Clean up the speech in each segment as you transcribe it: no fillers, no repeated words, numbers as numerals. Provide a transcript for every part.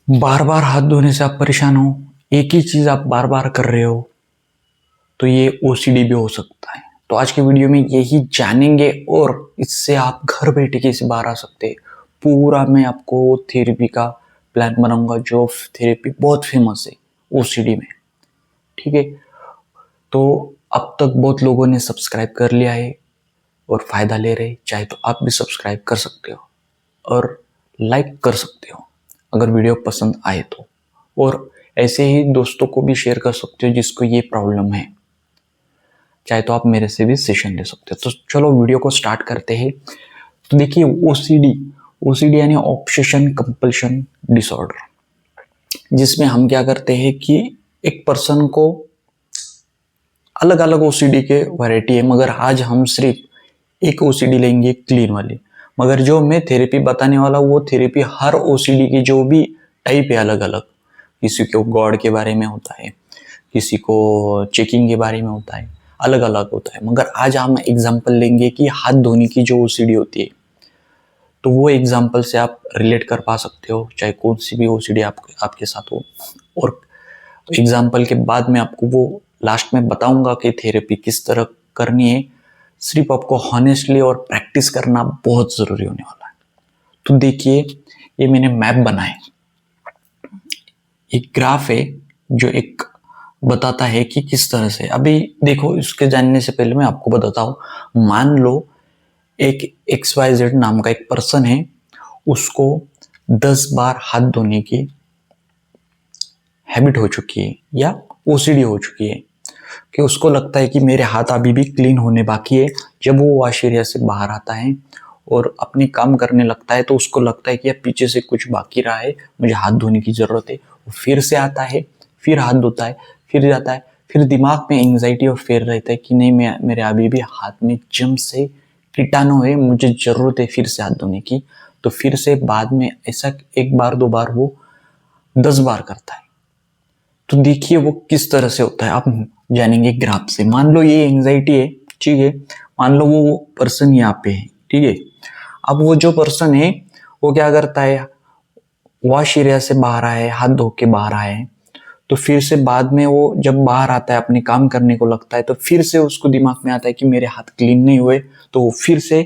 बार बार हाथ धोने से आप परेशान हो, एक ही चीज आप बार बार कर रहे हो, तो ये ओसीडी भी हो सकता है। तो आज के वीडियो में यही जानेंगे और इससे आप घर बैठे कैसे बाहर आ सकते हैं। पूरा मैं आपको थेरेपी का प्लान बनाऊंगा, जो थेरेपी बहुत फेमस है ओसीडी में। ठीक है, तो अब तक बहुत लोगों ने सब्सक्राइब कर लिया है और फायदा ले रहे, चाहे तो आप भी सब्सक्राइब कर सकते हो और लाइक कर सकते हो अगर वीडियो पसंद आए तो। और ऐसे ही दोस्तों को भी शेयर कर सकते हो जिसको ये प्रॉब्लम है, चाहे तो आप मेरे से भी सेशन ले सकते हो। तो चलो वीडियो को स्टार्ट करते हैं। तो देखिए, ओसीडी ओसीडी यानी ऑब्सेशन कंपल्शन डिसऑर्डर, जिसमें हम क्या करते हैं कि एक पर्सन को अलग अलग ओसीडी के वैरायटी है, मगर आज हम सिर्फ एक ओसीडी लेंगे, क्लीन वाली। मगर जो मैं थेरेपी बताने वाला हूँ वो थेरेपी हर ओसीडी की जो भी टाइप है अलग अलग। किसी को गॉड के बारे में होता है, किसी को चेकिंग के बारे में होता है, अलग अलग होता है। मगर आज हम एग्जांपल लेंगे कि हाथ धोने की जो ओसीडी होती है, तो वो एग्जांपल से आप रिलेट कर पा सकते हो, चाहे कौन सी भी ओसीडी आपके साथ हो। और एग्जाम्पल के बाद में आपको वो लास्ट में बताऊंगा कि थेरेपी किस तरह करनी है। सिर्फ आपको हॉनेस्टली और प्रैक्टिस करना बहुत जरूरी होने वाला है। तो देखिए, ये मैंने मैप बनाया, एक ग्राफ है जो एक बताता है कि किस तरह से। अभी देखो, इसके जानने से पहले मैं आपको बताता हूँ। मान लो एक XYZ नाम का एक पर्सन है, उसको 10 बार हाथ धोने की हैबिट हो चुकी है या ओसीडी हो चुकी है, कि उसको लगता है कि मेरे हाथ अभी भी क्लीन होने बाकी है। जब वो वॉश एरिया से बाहर आता है और अपने काम करने लगता है, तो उसको लगता है कि यार पीछे से कुछ बाकी रहा है, मुझे हाथ धोने की जरूरत है। वो फिर से आता है, फिर हाथ धोता है, फिर जाता है। फिर दिमाग में एंग्जाइटी और फेयर रहता है कि नहीं, मेरे अभी भी हाथ में जम से कीटाणु है, मुझे जरूरत है फिर से हाथ धोने की। तो फिर से बाद में ऐसा एक बार दो बार वो 10 बार करता है। तो देखिए वो किस तरह से होता है, आप जानेंगे ग्राफ से। मान लो ये एंजाइटी है, ठीक है। मान लो वो पर्सन यहाँ पे है, ठीक है। अब वो जो पर्सन है वो क्या करता है, वॉश एरिया से बाहर आए, हाथ धो के बाहर आए, तो फिर से बाद में वो जब बाहर आता है, अपने काम करने को लगता है, तो फिर से उसको दिमाग में आता है कि मेरे हाथ क्लीन नहीं हुए, तो वो फिर से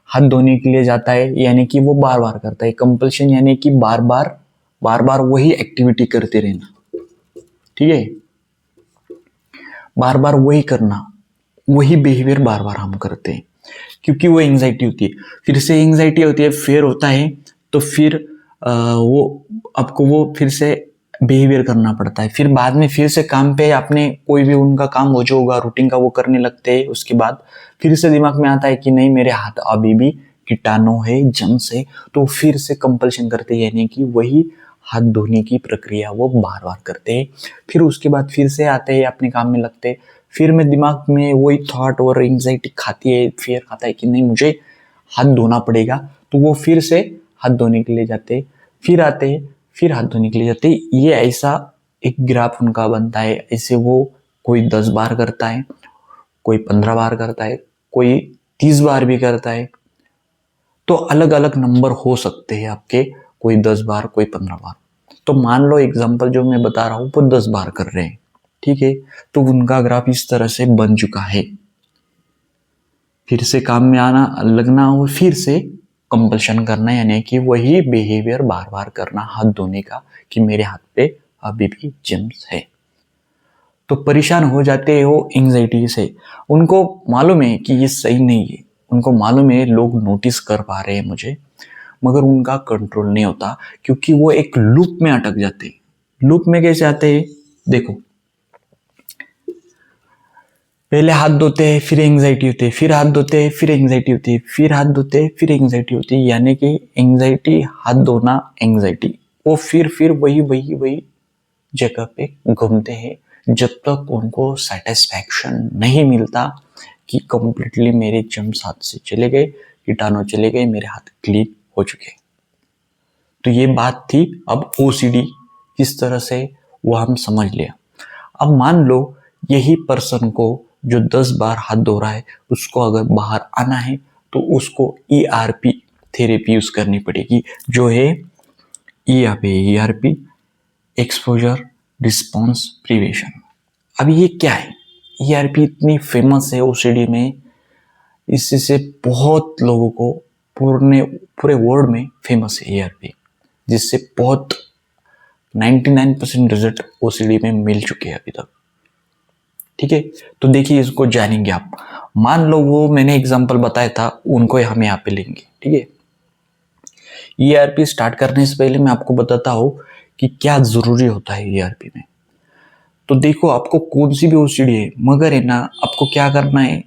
हाथ धोने के लिए जाता है। यानी कि वो बार बार करता है। कंपल्शन यानी कि बार बार वही एक्टिविटी करते रहना, ठीक है। बार बार वही करना, वही बिहेवियर बार बार हम करते हैं, क्योंकि वो एंजाइटी होती है। फिर से एंजाइटी होती है, फेयर होता है, तो फिर वो आपको वो फिर से बिहेवियर करना पड़ता है। फिर बाद में फिर से काम पे अपने कोई भी उनका काम हो जो होगा रूटीन का वो करने लगते हैं। उसके बाद फिर से दिमाग में आता है कि नहीं, मेरे हाथ अभी भी कीटाणु है, जम्स है, तो फिर से कंपल्शन करते हैं, यानी कि वही हाथ धोने की प्रक्रिया वो बार बार करते हैं। फिर उसके बाद फिर से आते हैं, अपने काम में लगते हैं। फिर में दिमाग में वही थॉट और एंजाइटी खाती है, फियर खाता है कि नहीं, मुझे हाथ धोना पड़ेगा, तो वो फिर से हाथ धोने के लिए जाते हैं। फिर आते हैं, फिर हाथ धोने के लिए जाते हैं। ये ऐसा एक ग्राफ उनका बनता है। ऐसे वो कोई 10 बार करता है, कोई 15 बार करता है, कोई 30 बार भी करता है। तो अलग अलग नंबर हो सकते हैं आपके, कोई 10 बार, कोई 15 बार। तो मान लो एग्जांपल जो मैं बता रहा हूं वो 10 बार कर रहे हैं, ठीक है। तो उनका ग्राफ इस तरह से बन चुका है। फिर से काम में आना, लगना हो, फिर से कंपल्शन करना, यानी कि वही बिहेवियर बार बार करना हाथ धोने का, कि मेरे हाथ पे अभी भी जम्स है। तो परेशान हो जाते हो एंजाइटी से। उनको मालूम है कि ये सही नहीं है, उनको मालूम है लोग नोटिस कर पा रहे हैं मुझे, मगर उनका कंट्रोल नहीं होता, क्योंकि वो एक लूप में अटक जाते हैं। लूप में कैसे आते हैं, देखो, पहले हाथ धोते हैं, फिर एंजाइटी होती है, फिर हाथ धोते हैं, फिर एंजाइटी होती है, फिर हाथ धोते हैं, फिर एंजाइटी होती है। यानी कि एंजाइटी, हाथ धोना, एंजाइटी, वो फिर वही वही वही जगह पे घूमते हैं, जब तक उनको सेटिस्फैक्शन नहीं मिलता कि कंप्लीटली मेरे जम्स हाथ से चले गए, कीटाणु चले गए, मेरे हाथ क्लीन हो चुके। तो ये बात थी। अब ओसीडी किस तरह से वो हम समझ लिया। अब मान लो यही पर्सन को जो 10 बार हाथ धो रहा है, उसको अगर बाहर आना है, तो उसको ERP थेरेपी यूज करनी पड़ेगी, जो है ये यहाँ पे ERP, एक्सपोजर रिस्पॉन्स प्रिवेशन। अब ये क्या है? ERP इतनी फेमस है OCD में, इससे बहुत लोगों को पूरे वर्ल्ड में फेमस है ERP, जिससे बहुत 99% रिजल्ट OCD में मिल चुके हैं अभी तक। ठीक है, तो देखिए इसको जानेंगे आप। मान लो वो मैंने एग्जांपल बताया था, उनको हम यहाँ पे लेंगे। ठीक है, ERP स्टार्ट करने से पहले मैं आपको बताता हूँ कि क्या जरूरी होता है ERP में। तो देखो, आपको कौन सी भी OCD है, मगर है ना, आपको क्या करना है,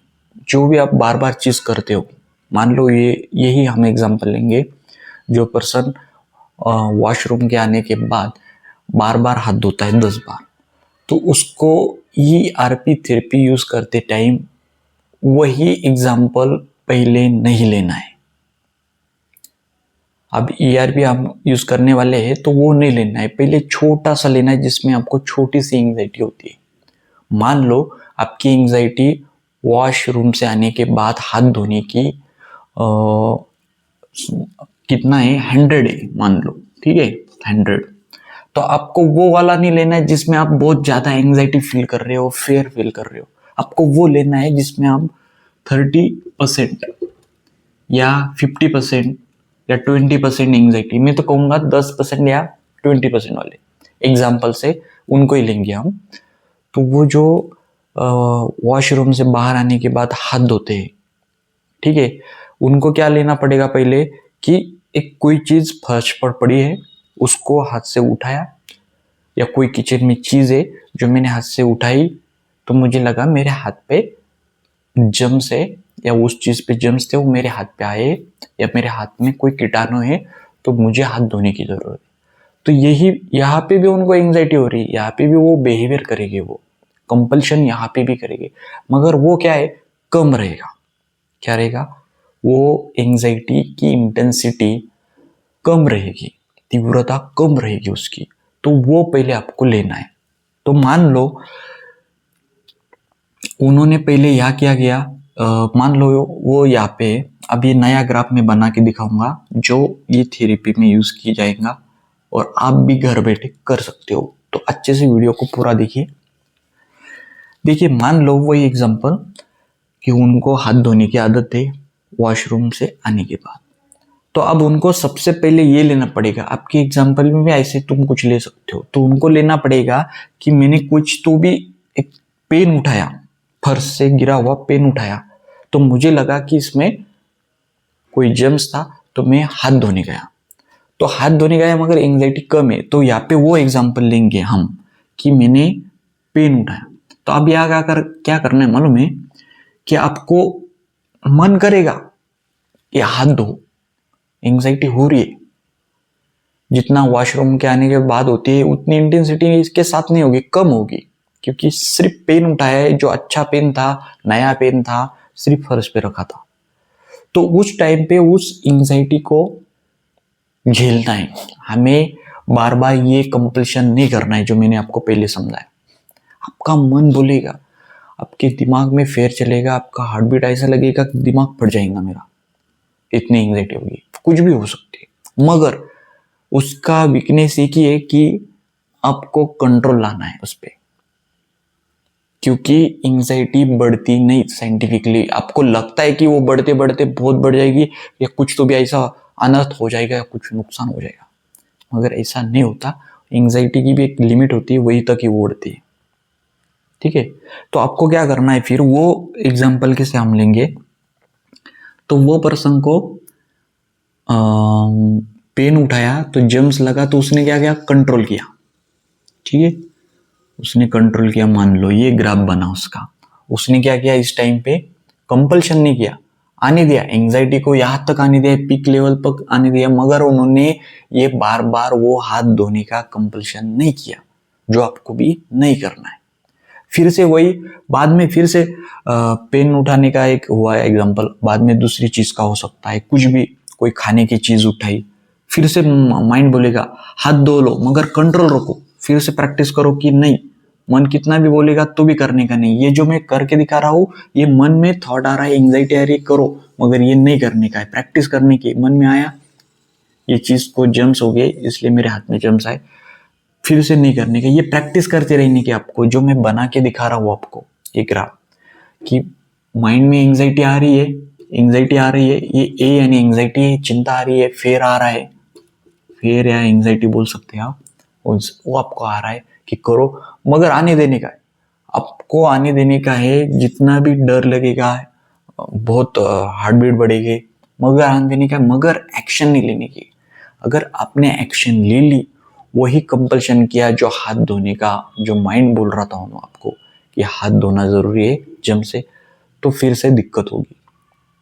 जो भी आप बार बार चीज करते हो, मान लो यही हम एग्जांपल लेंगे, जो पर्सन वॉशरूम के आने के बाद बार बार हाथ धोता है 10 बार, तो उसको ERP थेरेपी यूज करते टाइम वही एग्जाम्पल पहले नहीं लेना है। अब ERP हम यूज करने वाले हैं तो वो नहीं लेना है, पहले छोटा सा लेना है जिसमें आपको छोटी सी एंग्जाइटी होती है। मान लो आपकी एंग्जाइटी वॉशरूम से आने के बाद हाथ धोने की कितना है, 100 है मान लो। ठीक है, 100। तो आपको वो वाला नहीं लेना है जिसमें आप बहुत ज्यादा एंग्जाइटी फील कर रहे हो, फेयर फील कर रहे हो। आपको वो लेना है जिसमें आप 30% या 50% या 20% एंग्जाइटी, मैं तो कहूंगा 10% या 20% वाले एग्जाम्पल से उनको ही लेंगे हम। तो वो जो वॉशरूम से बाहर आने के बाद हाथ धोते हैं, ठीक है, उनको क्या लेना पड़ेगा पहले, कि एक कोई चीज फर्श पर पड़ी है उसको हाथ से उठाया, या कोई किचन में चीज है जो मैंने हाथ से उठाई तो मुझे लगा मेरे हाथ पे जम्स है, या उस चीज पे जम्स थे वो मेरे हाथ पे आए, या मेरे हाथ में कोई कीटाणु है तो मुझे हाथ धोने की जरूरत है। तो यही यहाँ पे भी उनको एंग्जाइटी हो रही है, यहाँ पे भी वो बिहेवियर करेंगे, वो कंपल्शन यहाँ पे भी करेंगे, मगर वो क्या है, कम रहेगा। क्या रहेगा, वो एंग्जाइटी की इंटेंसिटी कम रहेगी, तीव्रता कम रहेगी उसकी। तो वो पहले आपको लेना है। तो मान लो उन्होंने पहले यहाँ किया गया, मान लो वो यहाँ पे, अब ये नया ग्राफ में बना के दिखाऊंगा जो ये थेरेपी में यूज किया जाएगा, और आप भी घर बैठे कर सकते हो। तो अच्छे से वीडियो को पूरा देखिए। देखिए, मान लो वही एग्जांपल कि उनको हाथ धोने की आदत है वॉशरूम से आने के बाद, तो अब उनको सबसे पहले ये लेना पड़ेगा, आपके एग्जांपल में भी ऐसे तुम कुछ ले सकते हो, तो उनको लेना पड़ेगा कि मैंने कुछ तो भी एक पेन उठाया, फर्श से गिरा हुआ पेन उठाया, तो मुझे लगा कि इसमें कोई जर्म्स था, तो मैं हाथ धोने गया। तो हाथ धोने गया मगर एंग्जाइटी कम है, तो यहाँ पे वो एग्जांपल लेंगे हम कि मैंने पेन उठाया। तो अब यहाँ क्या करना है मालूम है, कि आपको मन करेगा कि हाथ धो, एंग्जाइटी हो रही है, जितना वॉशरूम के आने के बाद होती है उतनी इंटेंसिटी इसके साथ नहीं होगी, कम होगी, क्योंकि सिर्फ पेन उठाया है, जो अच्छा पेन था, नया पेन था, सिर्फ फर्श पे रखा था। तो उस टाइम पे उस एंग्जाइटी को झेलना है हमें, बार बार ये कंपल्शन नहीं करना है जो मैंने आपको पहले समझाया। आपका मन बोलेगा, आपके दिमाग में फेर चलेगा, आपका हार्ट बीट ऐसा लगेगा कि दिमाग फट जाएगा मेरा, इतनी एंग्जाइटी होगी, कुछ भी हो सकती है, मगर उसका वीकनेस एक ही है कि आपको कंट्रोल लाना है उस पर, क्योंकि एंग्जाइटी बढ़ती नहीं साइंटिफिकली। आपको लगता है कि वो बढ़ते बढ़ते बहुत बढ़ जाएगी, या कुछ तो भी ऐसा अनर्थ हो जाएगा, या कुछ नुकसान हो जाएगा, मगर ऐसा नहीं होता। एंग्जाइटी की भी एक लिमिट होती है, वही तक ही वो बढ़ती है। ठीक है, तो आपको क्या करना है, फिर वो एग्जाम्पल के से हम लेंगे। तो वो पर्सन को पेन उठाया तो जर्म्स लगा, तो उसने क्या किया, कंट्रोल किया। ठीक है, उसने कंट्रोल किया, मान लो ये ग्राफ बना उसका, उसने क्या किया, इस टाइम पे कंपल्शन नहीं किया, आने दिया एंग्जाइटी को, यहां तक आने दिया, पीक लेवल पर आने दिया, मगर उन्होंने ये बार बार वो हाथ धोने का कंपल्शन नहीं किया, जो आपको भी नहीं करना है। फिर से वही, बाद में फिर से पेन उठाने का एक हुआ है एग्जांपल, बाद में दूसरी चीज का हो सकता है, कुछ भी, कोई खाने की चीज उठाई, फिर से माइंड बोलेगा हाथ धो लो, मगर कंट्रोल रखो, फिर से प्रैक्टिस करो कि नहीं, मन कितना भी बोलेगा तो भी करने का नहीं, ये जो मैं करके दिखा रहा हूँ, ये मन में थॉट आ रहा है, एंग्जाइटी आ रही है, करो, मगर ये नहीं करने का है, प्रैक्टिस करने की। मन में आया, ये चीज़ को जम्स हो गए इसलिए मेरे हाथ में जम्स आए, फिर से नहीं करने का। ये प्रैक्टिस करते रहने की आपको, जो मैं बना के दिखा रहा हूँ आपको ये ग्राफ, कि माइंड में एंग्जाइटी आ रही है, ये ए यानी एंग्जाइटी है, चिंता आ रही है, फेयर आ रहा है, फेयर या एंग्जाइटी बोल सकते हैं आप, वो आपको आ रहा है कि करो, मगर आने देने का है, आपको आने देने का है। जितना भी डर लगेगा, बहुत हार्ट बीट बढ़ेगी, मगर आने देने का, मगर एक्शन नहीं लेने की। अगर आपने एक्शन ले ली, वही कंपल्शन किया, जो हाथ धोने का जो माइंड बोल रहा था आपको कि हाथ धोना जरूरी है जम से, तो फिर से दिक्कत होगी,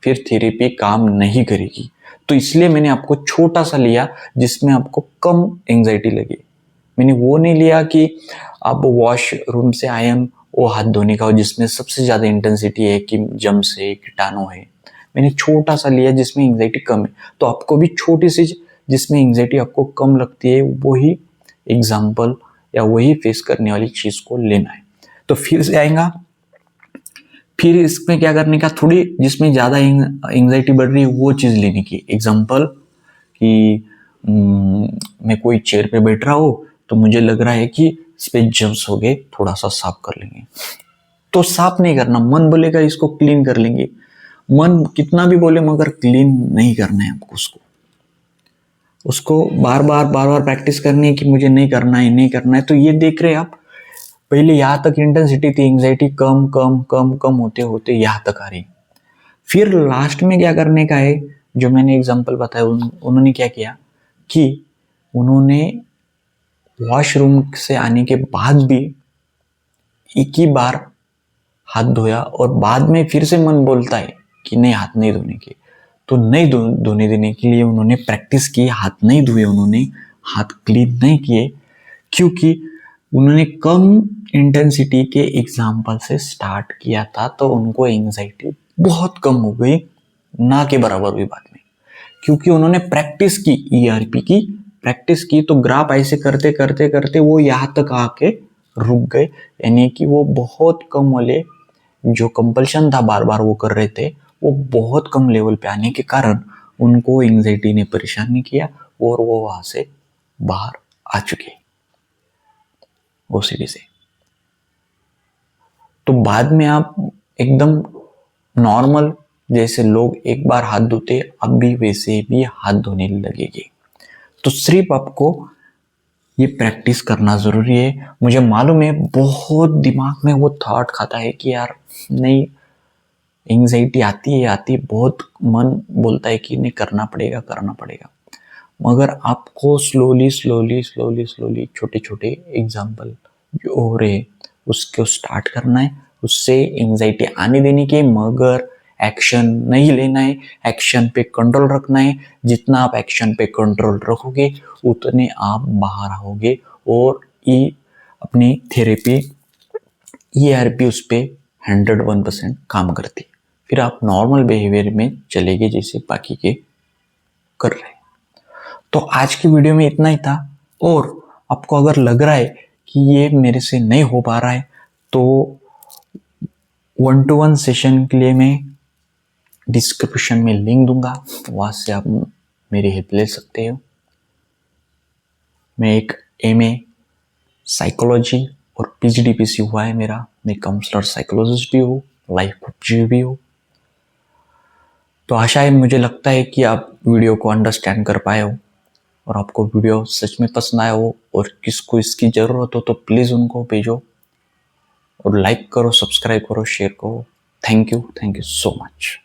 फिर थेरेपी काम नहीं करेगी। तो इसलिए मैंने आपको छोटा सा लिया जिसमें आपको कम एंजाइटी लगे। मैंने वो नहीं लिया कि आप वॉशरूम से आए वो हाथ धोने का हो जिसमें सबसे ज्यादा इंटेंसिटी है कि जम्स है, कीटाणु है। मैंने छोटा सा लिया जिसमें एंजाइटी कम है। तो आपको भी छोटी सी जिसमें एंजाइटी आपको कम लगती है वही एग्जाम्पल या वही फेस करने वाली चीज को लेना है। तो फिर से आएगा, फिर इसमें क्या करने का, थोड़ी जिसमें ज्यादा एंजाइटी बढ़ रही है वो चीज लेने की। एग्जाम्पल कि मैं कोई चेयर पे बैठ रहा हूँ तो मुझे लग रहा है कि इस पे जम्स हो गए, थोड़ा सा साफ कर लेंगे। तो साफ नहीं करना, मन बोलेगा इसको क्लीन कर लेंगे, मन कितना भी बोले मगर क्लीन नहीं करना है आपको। उसको बार बार प्रैक्टिस करनी है कि मुझे नहीं करना है। तो ये देख रहे हैं आप, पहले यहाँ तक इंटेंसिटी थी, एंजाइटी कम कम कम कम होते होते यहाँ तक आ रही। फिर लास्ट में क्या करने का है, जो मैंने एग्जांपल बताया, उन्होंने क्या किया कि उन्होंने वॉशरूम से आने के बाद भी एक ही बार हाथ धोया और बाद में फिर से मन बोलता है कि नहीं हाथ नहीं धोने के, तो नहीं धोने देने के लिए उन्होंने प्रैक्टिस की, हाथ नहीं धोए, उन्होंने हाथ क्लीन नहीं किए, क्योंकि उन्होंने कम इंटेंसिटी के एग्जाम्पल से स्टार्ट किया था। तो उनको एंजाइटी बहुत कम हो गई, ना के बराबर हुई बाद में, क्योंकि उन्होंने प्रैक्टिस की, ईआरपी की प्रैक्टिस की। तो ग्राफ ऐसे करते करते करते वो यहाँ तक आके रुक गए, यानी कि वो बहुत कम वाले जो कंपल्शन था बार बार वो कर रहे थे, वो बहुत कम लेवल पे आने के कारण उनको एंजाइटी ने परेशान नहीं किया और वो वहां से बाहर आ चुके ओसीडी से। तो बाद में आप एकदम नॉर्मल, जैसे लोग एक बार हाथ धोते अब भी वैसे भी हाथ धोने लगेंगे। तो सिर्फ आपको ये प्रैक्टिस करना जरूरी है। मुझे मालूम है बहुत दिमाग में वो थॉट खाता है कि यार नहीं, एंजाइटी आती है, बहुत मन बोलता है कि नहीं करना पड़ेगा, मगर आपको स्लोली छोटे छोटे एग्जाम्पल जो हो रहे उसको स्टार्ट करना है, उससे एंजाइटी आने देने के, मगर एक्शन नहीं लेना है, एक्शन पे कंट्रोल रखना है। जितना आप एक्शन पे कंट्रोल रखोगे उतने आप बाहर आओगे और ये अपनी थेरेपी ईआरपी उस पर 101% काम करती है। फिर आप नॉर्मल बिहेवियर में चलेंगे जैसे बाकी के कर रहे हैं। तो आज की वीडियो में इतना ही था, और आपको अगर लग रहा है कि ये मेरे से नहीं हो पा रहा है तो 1-to-1 सेशन के लिए मैं डिस्क्रिप्शन में लिंक दूंगा, वहां से आप मेरी हेल्प ले सकते हो। मैं एक MA साइकोलॉजी और PGDPC हुआ है मेरा, मैं काउंसलर साइकोलॉजिस्ट भी हूँ, लाइफ कोच भी हूँ। तो आशा है, मुझे लगता है कि आप वीडियो को अंडरस्टैंड कर पाए हो और आपको वीडियो सच में पसंद आया हो, और किसको इसकी ज़रूरत हो तो प्लीज़ उनको भेजो और लाइक करो, सब्सक्राइब करो, शेयर करो। Thank you so much.